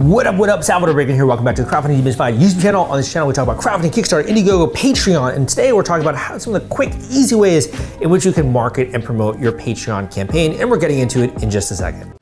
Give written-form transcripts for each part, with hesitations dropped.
What up, Salvador Briggman here. Welcome back to the Crowdfunding Demystified YouTube channel. On this channel, we talk about crowdfunding, Kickstarter, Indiegogo, Patreon, and today we're talking about how some of the quick, easy ways in which you can market and promote your Patreon campaign, and we're getting into it in just a second.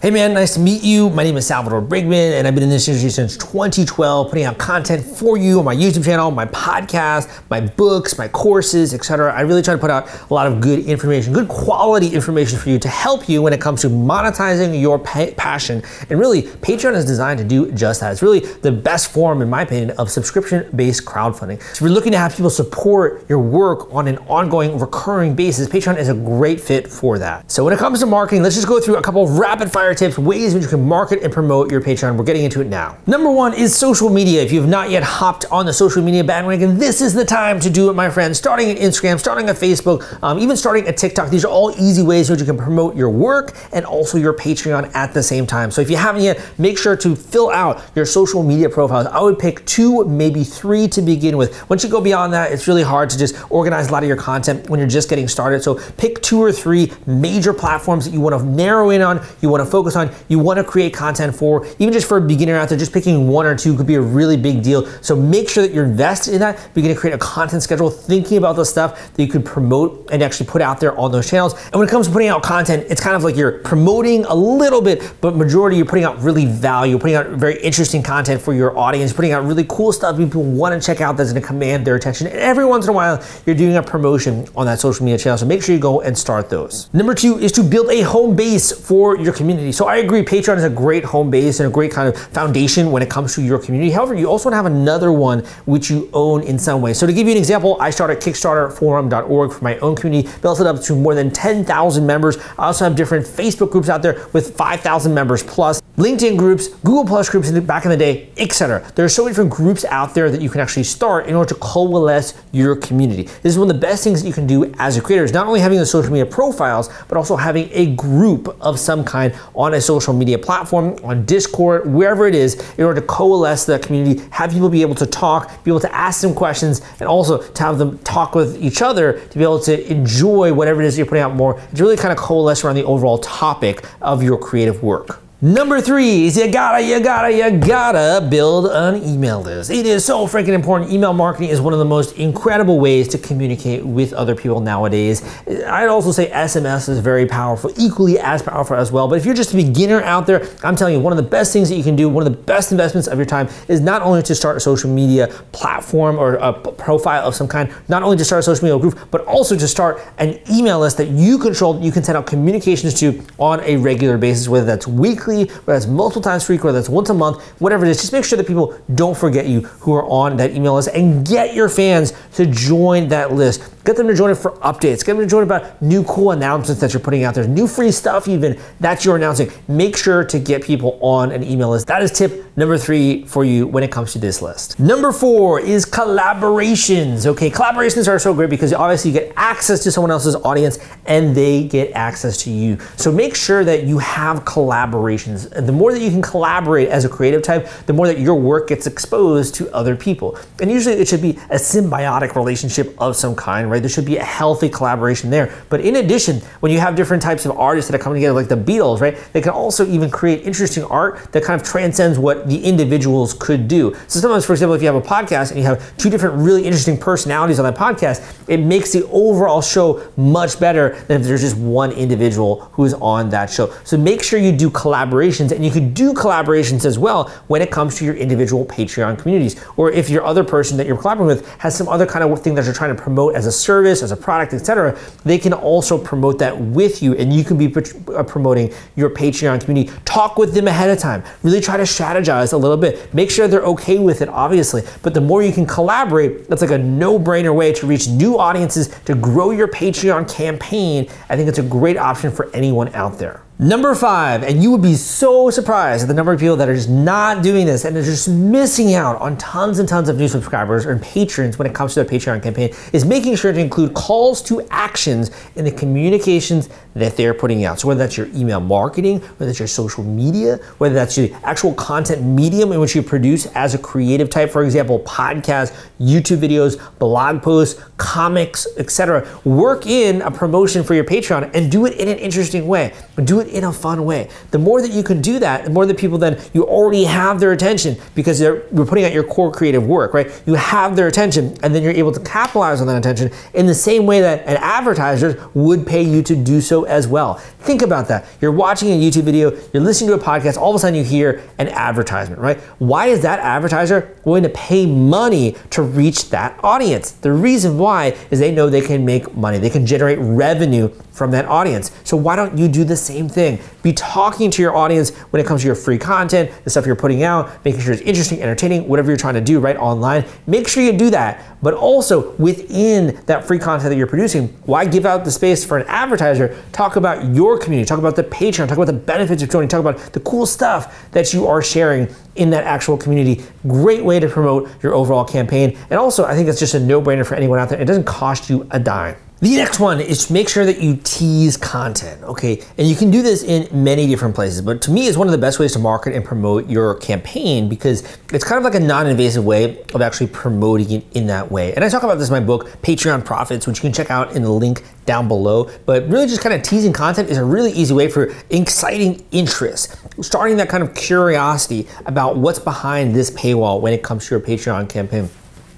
Hey man, nice to meet you. My name is Salvador Briggman, and I've been in this industry since 2012, putting out content for you on my YouTube channel, my podcast, my books, my courses, etc. I really try to put out a lot of good information, good quality information for you to help you when it comes to monetizing your passion. And really, Patreon is designed to do just that. It's really the best form, in my opinion, of subscription-based crowdfunding. So if you're looking to have people support your work on an ongoing, recurring basis, Patreon is a great fit for that. So when it comes to marketing, let's just go through a couple of rapid fire tips, ways in which you can market and promote your Patreon. We're getting into it now. Number one is social media. If you have not yet hopped on the social media bandwagon, this is the time to do it, my friends. Starting at Instagram, starting at Facebook, even starting at TikTok. These are all easy ways in which you can promote your work and also your Patreon at the same time. So if you haven't yet, make sure to fill out your social media profiles. I would pick 2, maybe 3 to begin with. Once you go beyond that, it's really hard to just organize a lot of your content when you're just getting started. So pick 2 or 3 major platforms that you want to narrow in on, you want to focus on, you want to create content for. Even just for a beginner out there, just picking 1 or 2 could be a really big deal. So make sure that you're invested in that. Begin to create a content schedule, thinking about the stuff that you could promote and actually put out there on those channels. And when it comes to putting out content, it's kind of like you're promoting a little bit, but majority you're putting out really value, putting out very interesting content for your audience, putting out really cool stuff people want to check out that's going to command their attention. And every once in a while, you're doing a promotion on that social media channel. So make sure you go and start those. Number 2 is to build a home base for your community. So I agree, Patreon is a great home base and a great kind of foundation when it comes to your community. However, you also want to have another one which you own in some way. So to give you an example, I started kickstarterforum.org for my own community, built it up to more than 10,000 members. I also have different Facebook groups out there with 5,000 members plus, LinkedIn groups, Google Plus groups back in the day, etc. There are so many different groups out there that you can actually start in order to coalesce your community. This is one of the best things that you can do as a creator, is not only having the social media profiles, but also having a group of some kind on a social media platform, on Discord, wherever it is, in order to coalesce the community, have people be able to talk, be able to ask them questions, and also to have them talk with each other to be able to enjoy whatever it is you're putting out more, to really kind of coalesce around the overall topic of your creative work. Number 3 is you gotta build an email list. It is so freaking important. Email marketing is one of the most incredible ways to communicate with other people nowadays. I'd also say SMS is very powerful, equally as powerful as well. But if you're just a beginner out there, I'm telling you, one of the best things that you can do, one of the best investments of your time, is not only to start a social media platform or a profile of some kind, not only to start a social media group, but also to start an email list that you control, that you can send out communications to on a regular basis, whether that's weekly, whether that's multiple times per week, whether that's once a month, whatever it is. Just make sure that people don't forget you who are on that email list, and get your fans to join that list. Get them to join it for updates. Get them to join about new cool announcements that you're putting out there, new free stuff even that you're announcing. Make sure to get people on an email list. That is tip number 3 for you when it comes to this list. Number 4 is collaborations. Okay, collaborations are so great because obviously you get access to someone else's audience and they get access to you. So make sure that you have collaborations. And the more that you can collaborate as a creative type, the more that your work gets exposed to other people. And usually it should be a symbiotic relationship of some kind, right? There should be a healthy collaboration there. But in addition, when you have different types of artists that are coming together, like the Beatles, right? They can also even create interesting art that kind of transcends what the individuals could do. So sometimes, for example, if you have a podcast and you have 2 different really interesting personalities on that podcast, it makes the overall show much better than if there's just one individual who's on that show. So make sure you do collaborations, and you can do collaborations as well when it comes to your individual Patreon communities. Or if your other person that you're collaborating with has some other kind of thing that you're trying to promote as a service, as a product, etc., they can also promote that with you, and you can be promoting your Patreon community. Talk with them ahead of time. Really try to strategize a little bit. Make sure they're okay with it, obviously. But the more you can collaborate, that's like a no-brainer way to reach new audiences, to grow your Patreon campaign. I think it's a great option for anyone out there. Number 5, and you would be so surprised at the number of people that are just not doing this and they're just missing out on tons and tons of new subscribers or patrons when it comes to their Patreon campaign, is making sure to include calls to actions in the communications that they're putting out. So whether that's your email marketing, whether that's your social media, whether that's your actual content medium in which you produce as a creative type, for example, podcasts, YouTube videos, blog posts, comics, etc. Work in a promotion for your Patreon and do it in an interesting way. Do it in a fun way. The more that you can do that, the more that people then, you already have their attention because you're putting out your core creative work, right? You have their attention and then you're able to capitalize on that attention in the same way that an advertiser would pay you to do so as well. Think about that. You're watching a YouTube video, you're listening to a podcast, all of a sudden you hear an advertisement, right? Why is that advertiser going to pay money to reach that audience? The reason why is they know they can make money. They can generate revenue from that audience. So why don't you do the same thing? Be talking to your audience when it comes to your free content, the stuff you're putting out, making sure it's interesting, entertaining, whatever you're trying to do right online. Make sure you do that. But also within that free content that you're producing, why give out the space for an advertiser? Talk about your community, talk about the Patreon, talk about the benefits of joining, talk about the cool stuff that you are sharing in that actual community. Great way to promote your overall campaign. And also, I think it's just a no-brainer for anyone out there. It doesn't cost you a dime. The next one is make sure that you tease content, okay? And you can do this in many different places, but to me, it's one of the best ways to market and promote your campaign because it's kind of like a non-invasive way of actually promoting it in that way. And I talk about this in my book, Patreon Profits, which you can check out in the link down below. But really just kind of teasing content is a really easy way for exciting interest, starting that kind of curiosity about what's behind this paywall when it comes to your Patreon campaign.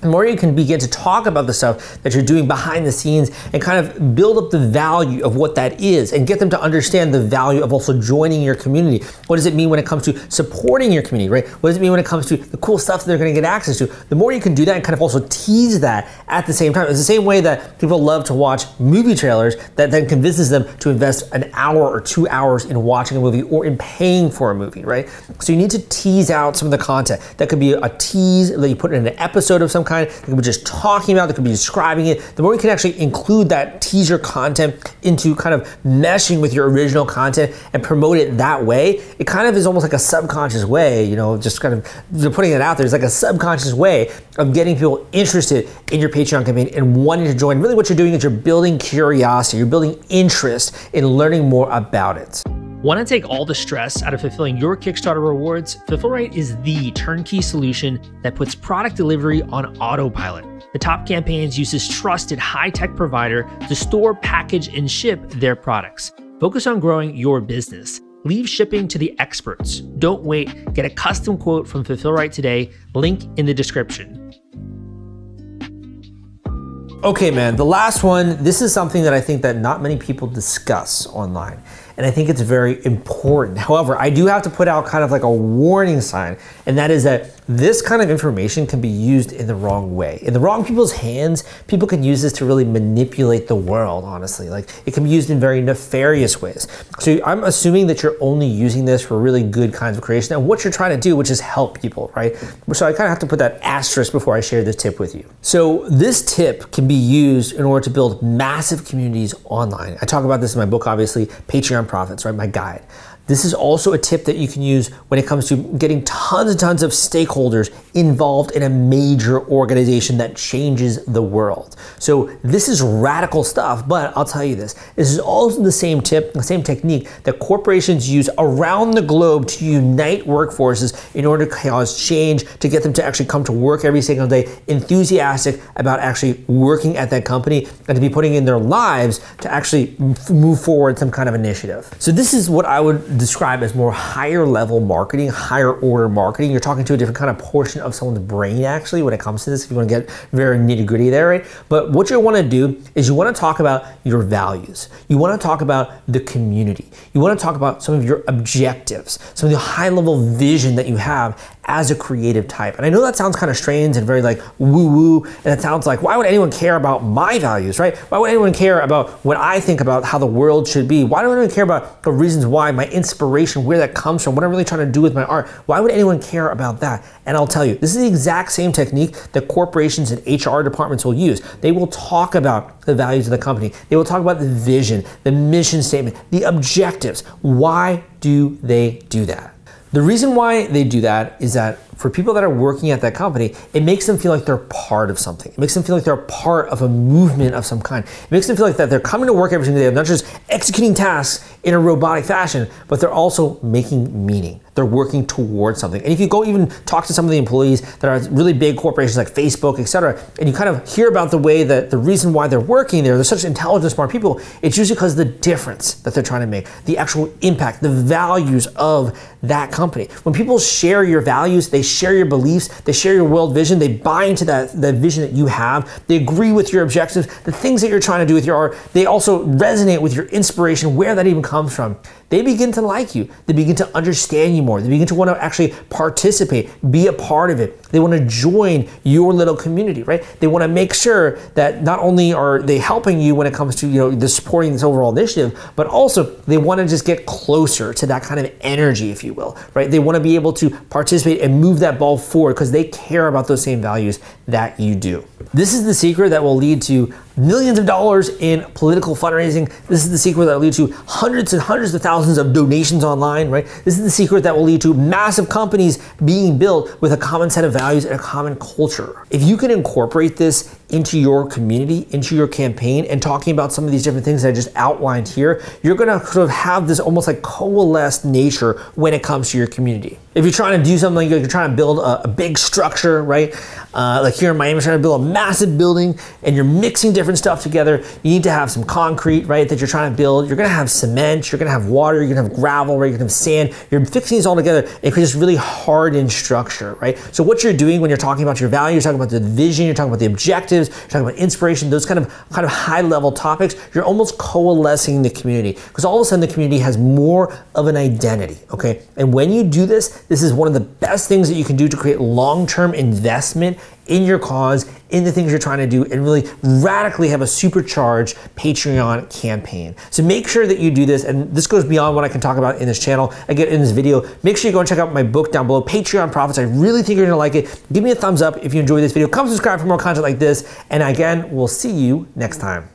The more you can begin to talk about the stuff that you're doing behind the scenes and kind of build up the value of what that is and get them to understand the value of also joining your community. What does it mean when it comes to supporting your community, right? What does it mean when it comes to the cool stuff that they're gonna get access to? The more you can do that and kind of also tease that at the same time. It's the same way that people love to watch movie trailers that then convinces them to invest an hour or 2 hours in watching a movie or in paying for a movie, right? So you need to tease out some of the content. That could be a tease that you put in an episode of some kind. They could be just talking about, they could be describing it. The more you can actually include that teaser content into kind of meshing with your original content and promote it that way, it kind of is almost like a subconscious way, you know, just kind of putting it out there. It's like a subconscious way of getting people interested in your Patreon campaign and wanting to join. Really what you're doing is you're building curiosity, you're building interest in learning more about it. Want to take all the stress out of fulfilling your Kickstarter rewards? Fulfillrite is the turnkey solution that puts product delivery on autopilot. The Top Campaigns uses trusted high-tech provider to store, package, and ship their products. Focus on growing your business. Leave shipping to the experts. Don't wait. Get a custom quote from Fulfillrite today. Link in the description. Okay, man, the last one, this is something that I think that not many people discuss online. And I think it's very important. However, I do have to put out kind of like a warning sign, and that is that this kind of information can be used in the wrong way. In the wrong people's hands, people can use this to really manipulate the world, honestly. Like, it can be used in very nefarious ways. So I'm assuming that you're only using this for really good kinds of creation and what you're trying to do, which is help people, right? So I kind of have to put that asterisk before I share this tip with you. So this tip can be used in order to build massive communities online. I talk about this in my book, obviously, Patreon Profits, right? My guide. This is also a tip that you can use when it comes to getting tons and tons of stakeholders involved in a major organization that changes the world. So this is radical stuff, but I'll tell you this is also the same tip, the same technique that corporations use around the globe to unite workforces in order to cause change, to get them to actually come to work every single day, enthusiastic about actually working at that company and to be putting in their lives to actually move forward some kind of initiative. So this is what I would describe as more higher level marketing, higher order marketing. You're talking to a different kind of portion of someone's brain actually when it comes to this, if you want to get very nitty gritty there, right? But what you want to do is you want to talk about your values. You want to talk about the community. You want to talk about some of your objectives, some of the high level vision that you have as a creative type. And I know that sounds kind of strange and very like woo-woo, and it sounds like, why would anyone care about my values, right? Why would anyone care about what I think about how the world should be? Why do anyone care about the reasons why, my inspiration, where that comes from, what I'm really trying to do with my art? Why would anyone care about that? And I'll tell you, this is the exact same technique that corporations and HR departments will use. They will talk about the values of the company. They will talk about the vision, the mission statement, the objectives. Why do they do that? The reason why they do that is that for people that are working at that company, it makes them feel like they're part of something. It makes them feel like they're a part of a movement of some kind. It makes them feel like that they're coming to work every single day, they're not just executing tasks in a robotic fashion, but they're also making meaning. They're working towards something. And if you go even talk to some of the employees that are really big corporations like Facebook, et cetera, and you kind of hear about the way that the reason why they're working there, they're such intelligent, smart people, it's usually because of the difference that they're trying to make, the actual impact, the values of that company. When people share your values, they share your beliefs, they share your world vision, they buy into that vision that you have, they agree with your objectives, the things that you're trying to do with your art, they also resonate with your inspiration, where that even comes from. They begin to like you. They begin to understand you more. They begin to want to actually participate, be a part of it. They want to join your little community, right? They want to make sure that not only are they helping you when it comes to, the supporting this overall initiative, but also they want to just get closer to that kind of energy, if you will, right? They want to be able to participate and move that ball forward because they care about those same values that you do. This is the secret that will lead to millions of dollars in political fundraising. This is the secret that will lead to hundreds and hundreds of thousands of donations online, right? This is the secret that will lead to massive companies being built with a common set of values and a common culture. If you can incorporate this into your community, into your campaign, and talking about some of these different things that I just outlined here, you're gonna sort of have this almost like coalesced nature when it comes to your community. If you're trying to do something, you're trying to build a big structure, right? Like here in Miami, you're trying to build a massive building and you're mixing different stuff together. You need to have some concrete, right, that you're trying to build. You're gonna have cement, you're gonna have water, you're gonna have gravel, right? You're gonna have sand. You're fixing these all together. It creates this really hardened structure, right? So what you're doing when you're talking about your values, you're talking about the vision, you're talking about the objectives, you're talking about inspiration, those kind of high level topics, you're almost coalescing the community because all of a sudden the community has more of an identity, okay? And when you do this, this is one of the best things that you can do to create long-term investment in your cause, in the things you're trying to do, and really radically have a supercharged Patreon campaign. So make sure that you do this, and this goes beyond what I can talk about in this channel, again, in this video. Make sure you go and check out my book down below, Patreon Profits. I really think you're gonna like it. Give me a thumbs up if you enjoyed this video. Come subscribe for more content like this, and again, we'll see you next time.